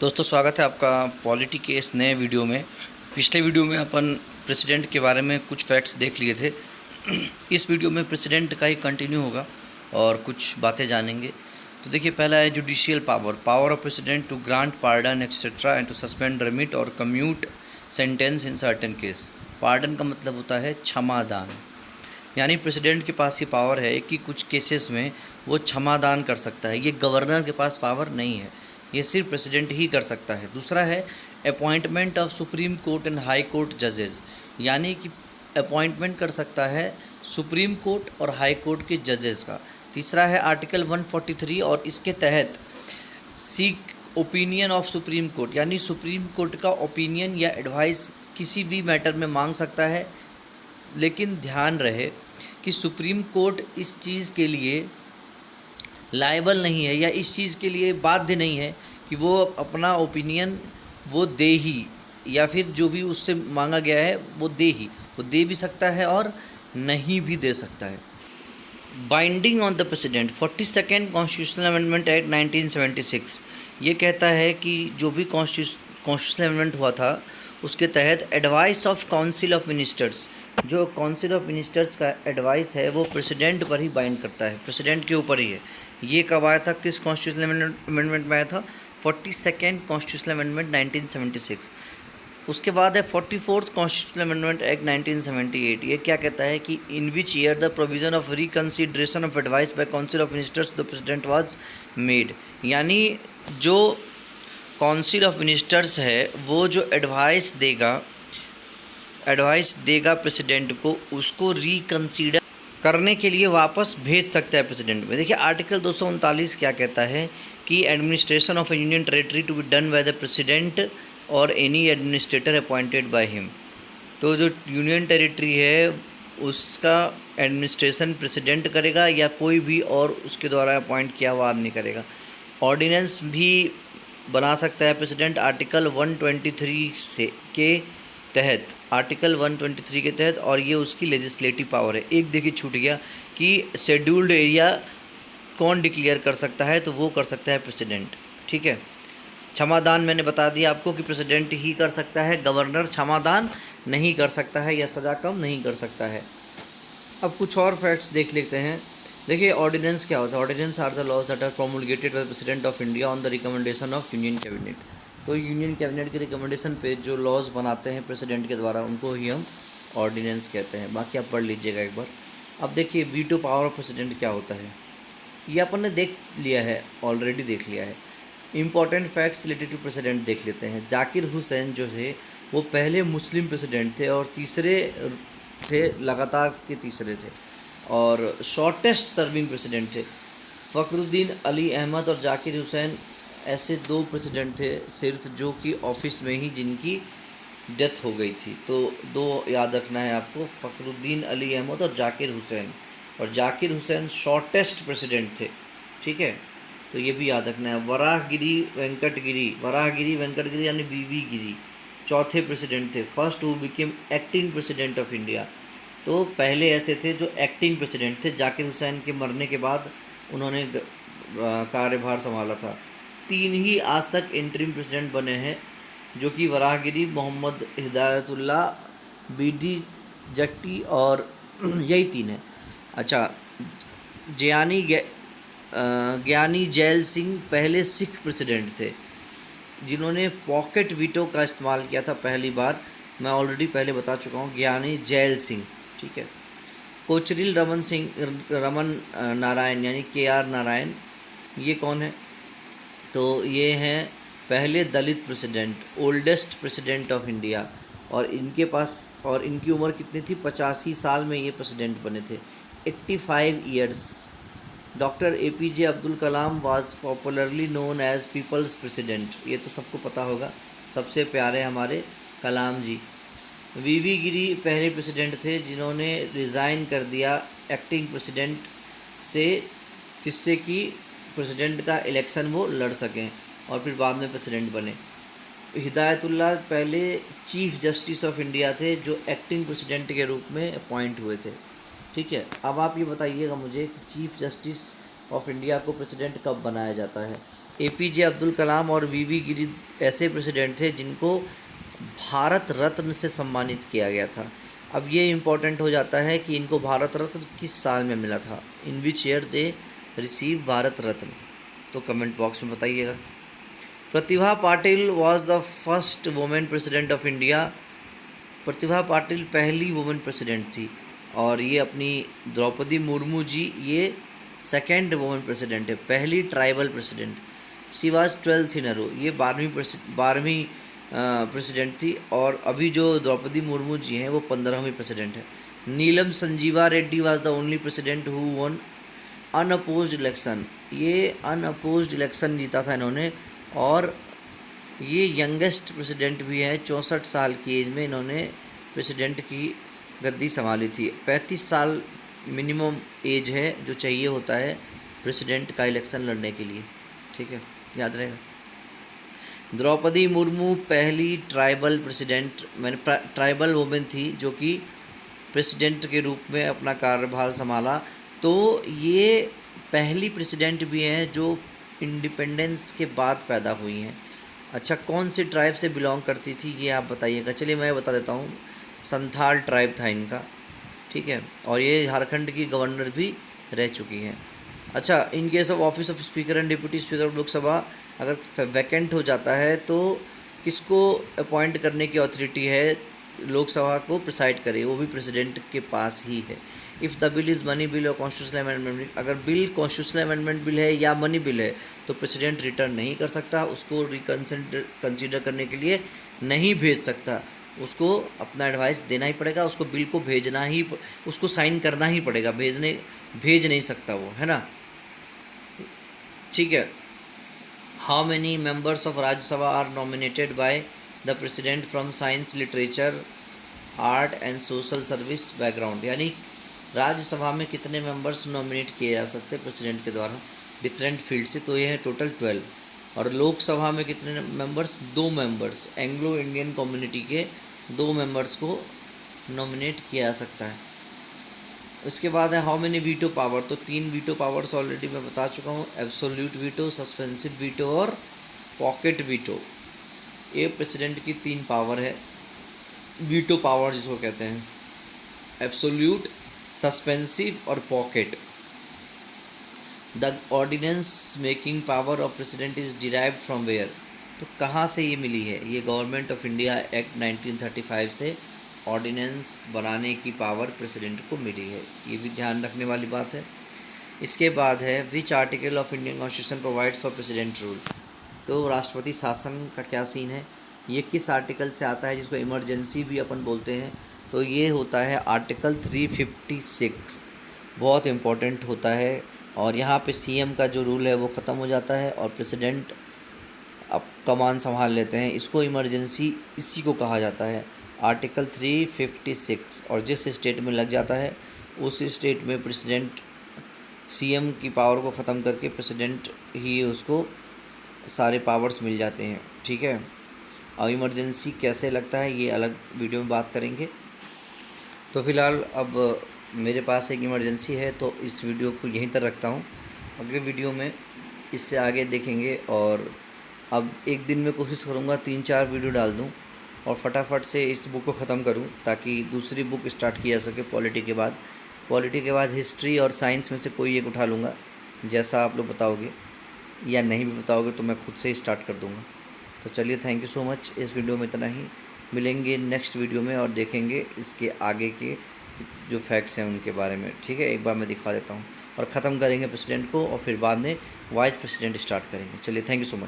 दोस्तों, स्वागत है आपका पॉलिटी के इस नए वीडियो में। पिछले वीडियो में अपन प्रेसिडेंट के बारे में कुछ फैक्ट्स देख लिए थे। इस वीडियो में प्रेसिडेंट का ही कंटिन्यू होगा और कुछ बातें जानेंगे। तो देखिए, पहला है judicial power of president to grant pardon etcetera and to suspend remit और commute sentence in certain case. Pardon का मतलब होता है क्षमादान, यानी प्रेसिडेंट के पास ये पावर है कि कुछ केसेस में वो क्षमादान कर सकता है। ये गवर्नर के पास पावर नहीं है, ये सिर्फ प्रेसिडेंट ही कर सकता है। दूसरा है appointment of supreme court and high court जजेस, यानी कि अपॉइंटमेंट कर सकता है सुप्रीम कोर्ट और हाई कोर्ट के जजेस का। तीसरा है आर्टिकल 143 और इसके तहत seek opinion of supreme court, यानी सुप्रीम कोर्ट का ओपिनियन या एडवाइस किसी भी मैटर में मांग सकता है। लेकिन ध्यान रहे कि सुप्रीम कोर्ट इस चीज़ के लिए लायबल नहीं है या इस चीज़ के लिए बाध्य नहीं है कि वो अपना ओपिनियन वो दे ही, या फिर जो भी उससे मांगा गया है वो दे ही। वो दे भी सकता है और नहीं भी दे सकता है। Binding on the president 42nd constitutional amendment act 1976 ये कहता है कि जो भी कॉन्स्टिट्यूशनल अमेंडमेंट हुआ था उसके तहत advice of council of ministers, जो काउंसिल ऑफ मिनिस्टर्स का एडवाइस है वो प्रेसिडेंट पर ही बाइंड करता है, प्रेसिडेंट के ऊपर ही है। ये कब आया था, किस कॉन्स्टिट्यूशनल अमेंडमेंट में आया था? 42nd constitutional amendment 1976। उसके बाद है 44th कॉन्स्टिट्यूशनल अमेंडमेंट एक्ट 1978। ये क्या कहता है कि in which year the provision of reconsideration of advice by council of ministers the president was made, यानी जो काउंसिल ऑफ मिनिस्टर्स है वो जो एडवाइस देगा प्रेसिडेंट को, उसको रिकन्सीडर करने के लिए वापस भेज सकता है प्रेसिडेंट में। देखिए आर्टिकल 239 क्या कहता है कि administration of a union territory to be done by the president और any administrator appointed by him. तो जो यूनियन टेरिटरी है उसका एडमिनिस्ट्रेशन प्रेसिडेंट करेगा या कोई भी और उसके द्वारा अपॉइंट किया हुआ आदमी करेगा। ऑर्डिनेंस भी बना सकता है प्रेसिडेंट आर्टिकल 123 से के तहत, आर्टिकल 123 के तहत, और ये उसकी लेजिस्लेटिव पावर है। एक देखिए छूट गया कि शेड्यूल्ड एरिया कौन डिक्लेयर कर सकता है, तो वो कर सकता है प्रेसिडेंट। ठीक है, क्षमादान मैंने बता दिया आपको कि प्रेसिडेंट ही कर सकता है, गवर्नर क्षमादान नहीं कर सकता है या सज़ा कम नहीं कर सकता है। अब कुछ और फैक्ट्स देख लेते हैं। देखिए ऑर्डिनेंस क्या होता है। Ordinance are the laws that are promulgated by the president of India on the recommendation of union cabinet. तो यूनियन कैबिनेट के रिकमेंडेशन पे जो लॉज बनाते हैं प्रेसिडेंट के द्वारा, उनको ही हम ऑर्डिनेंस कहते हैं। बाकी आप पढ़ लीजिएगा एक बार। अब देखिए वीटो पावर ऑफ प्रेसिडेंट क्या होता है, ये अपन ने देख लिया है, ऑलरेडी देख लिया है। Important facts related to president देख लेते हैं। जाकिर हुसैन जो थे वो पहले मुस्लिम प्रेसिडेंट थे और तीसरे थे, लगातार के तीसरे थे, और शॉर्टेस्ट सर्विंग प्रेसिडेंट थे। फ़खरुद्दीन अली अहमद और जाकिर हुसैन ऐसे दो प्रेसिडेंट थे सिर्फ, जो कि ऑफिस में ही जिनकी डेथ हो गई थी। तो दो याद रखना है आपको, फ़खरुद्दीन अली अहमद और जाकिर हुसैन। और जाकिर हुसैन शॉर्टेस्ट प्रेसिडेंट थे। ठीक है, तो ये भी याद रखना है। वराहगिरी वेंकटगिरी यानी वीवी गिरी चौथे प्रेसिडेंट थे। First who became acting president of India. तो पहले ऐसे थे जो एक्टिंग प्रेसिडेंट थे, जाकिर हुसैन के मरने के बाद उन्होंने कार्यभार संभाला था। 3 ही आज तक इंटरिम प्रेसिडेंट बने हैं, जो कि वराहगिरी, मोहम्मद हिदायतुल्लाह, बीडी जट्टी और यही 3 है। अच्छा, ज्ञानी जैल सिंह पहले सिख प्रेसिडेंट थे जिन्होंने पॉकेट वीटो का इस्तेमाल किया था पहली बार। मैं ऑलरेडी पहले बता चुका हूँ, ज्ञानी जैल सिंह। ठीक है, कोचरिल रमन नारायण यानी KR नारायण, ये कौन है? तो ये हैं पहले Dalit president, oldest president of India, और इनकी उम्र कितनी थी? 85 साल में ये प्रेसिडेंट बने थे, 85 years. Doctor APJ Abdul Kalam was popularly known as people's president, ये तो सबको पता होगा, सबसे प्यारे हमारे कलाम जी। VV गिरी पहले प्रेसिडेंट थे जिन्होंने रिज़ाइन कर दिया एक्टिंग प्रेसिडेंट से, जिससे कि प्रेसिडेंट का इलेक्शन वो लड़ सकें और फिर बाद में प्रेसिडेंट बने। हिदायतुल्लाह पहले चीफ जस्टिस ऑफ इंडिया थे जो एक्टिंग प्रेसिडेंट के रूप में अपॉइंट हुए थे। ठीक है, अब आप ये बताइएगा मुझे कि चीफ जस्टिस ऑफ इंडिया को प्रेसिडेंट कब बनाया जाता है? APJ अब्दुल कलाम और VV गिरी ऐसे प्रेसिडेंट थे जिनको भारत रत्न से सम्मानित किया गया था। अब ये इम्पोर्टेंट हो जाता है कि इनको भारत रत्न किस साल में मिला था, in which year they receive Bharat Ratna, तो कमेंट बॉक्स में बताइएगा। Pratibha Patil was the first women president of India. Pratibha Patil पहली वुमेन प्रेसिडेंट थी, और ये अपनी द्रौपदी मुर्मू जी ये सेकेंड वुमेन प्रेसिडेंट है, पहली tribal president. She was 12th इन अ रो, ये 12वीं प्रेसिडेंट थी, और अभी जो द्रौपदी मुर्मू जी हैं वो 15वीं प्रेसिडेंट है। Neelam Sanjiva Reddy was the only president who won unopposed election, ये अनअपोज्ड इलेक्शन जीता था इन्होंने, और ये यंगेस्ट प्रेसिडेंट भी है। 64 साल की एज में इन्होंने प्रेसिडेंट की गद्दी संभाली थी। 35 साल मिनिमम एज है जो चाहिए होता है प्रेसिडेंट का इलेक्शन लड़ने के लिए, ठीक है, याद रहेगा। द्रौपदी मुर्मू पहली ट्राइबल प्रेसिडेंट, ट्राइबल वुमेन थी जो कि प्रेसिडेंट के रूप में अपना कार्यभार संभाला। तो ये पहली प्रेसिडेंट भी हैं जो इंडिपेंडेंस के बाद पैदा हुई हैं। अच्छा, कौन सी ट्राइब से बिलोंग करती थी ये आप बताइएगा। चलिए मैं बता देता हूँ, संथाल ट्राइब था इनका, ठीक है, और ये झारखंड की गवर्नर भी रह चुकी हैं। अच्छा, in case of office of speaker and deputy speaker of Lok Sabha अगर वैकेंट हो जाता है तो किसको अपॉइंट करने की अथॉरिटी है लोकसभा को प्रिसाइड करे, वो भी प्रेसिडेंट के पास ही है। If the bill is money bill और कॉन्स्टिट्यूशनल अमेंडमेंट बिल, अगर बिल कॉन्स्टिट्यूशनल अमेंडमेंट बिल है या मनी बिल है तो प्रेसिडेंट रिटर्न नहीं कर सकता, उसको कंसीडर करने के लिए नहीं भेज सकता, उसको अपना एडवाइस देना ही पड़ेगा, उसको बिल को भेजना ही, उसको साइन करना ही पड़ेगा, भेज नहीं सकता वो, है ना, ठीक है। How many members of Rajya Sabha are nominated by the president from science, literature, art and social service background, यानी राज्यसभा में कितने मेंबर्स नॉमिनेट किए जा सकते हैं प्रेसिडेंट के द्वारा डिफरेंट फील्ड से, तो ये है टोटल 12। और लोकसभा में कितने members, 2 members, Anglo Indian community के 2 मेंबर्स को नॉमिनेट किया जा सकता है। उसके बाद है हाउ मेनी वीटो पावर, तो 3 वीटो पावर्स ऑलरेडी मैं बता चुका हूँ, एब्सोल्यूट वीटो, सस्पेंसिव वीटो और पॉकेट वीटो। ये प्रेसिडेंट की 3 पावर है, वीटो पावर जिसको कहते हैं, एब्सोल्यूट, सस्पेंसिव और pocket. The ordinance making power of president is derived from where, तो कहाँ से ये मिली है, ये गवर्नमेंट ऑफ इंडिया एक्ट 1935 से ऑर्डिनेंस बनाने की पावर प्रेसिडेंट को मिली है, ये भी ध्यान रखने वाली बात है। इसके बाद है which article of Indian constitution provides for president rule, तो राष्ट्रपति शासन का क्या सीन है, ये किस आर्टिकल से आता है जिसको इमरजेंसी भी अपन बोलते हैं, तो ये होता है आर्टिकल 356, बहुत इम्पोर्टेंट होता है। और यहाँ पे CM का जो रूल है वो ख़त्म हो जाता है और प्रेसिडेंट अब कमान संभाल लेते हैं, इसको इमरजेंसी इसी को कहा जाता है, आर्टिकल 356। और जिस स्टेट में लग जाता है उस स्टेट में प्रेसिडेंट CM की पावर को ख़त्म करके प्रेसिडेंट ही उसको सारे पावर्स मिल जाते हैं, ठीक है। और इमरजेंसी कैसे लगता है ये अलग वीडियो में बात करेंगे। तो फ़िलहाल अब मेरे पास एक इमरजेंसी है तो इस वीडियो को यहीं तक रखता हूँ, अगले वीडियो में इससे आगे देखेंगे। और अब एक दिन में कोशिश करूँगा 3-4 वीडियो डाल दूँ और फटाफट से इस बुक को ख़त्म करूँ ताकि दूसरी बुक स्टार्ट की जा सके पॉलिटी के बाद। पॉलिटी के बाद हिस्ट्री और साइंस में से कोई एक उठा लूँगा, जैसा आप लोग बताओगे, या नहीं भी बताओगे तो मैं खुद से ही स्टार्ट कर दूँगा। तो चलिए, थैंक यू सो मच, इस वीडियो में इतना ही, मिलेंगे नेक्स्ट वीडियो में और देखेंगे इसके आगे के जो फैक्ट्स हैं उनके बारे में, ठीक है। एक बार मैं दिखा देता हूँ और ख़त्म करेंगे प्रेसिडेंट को और फिर बाद में वाइस प्रेसिडेंट स्टार्ट करेंगे। चलिए, थैंक यू सो मच।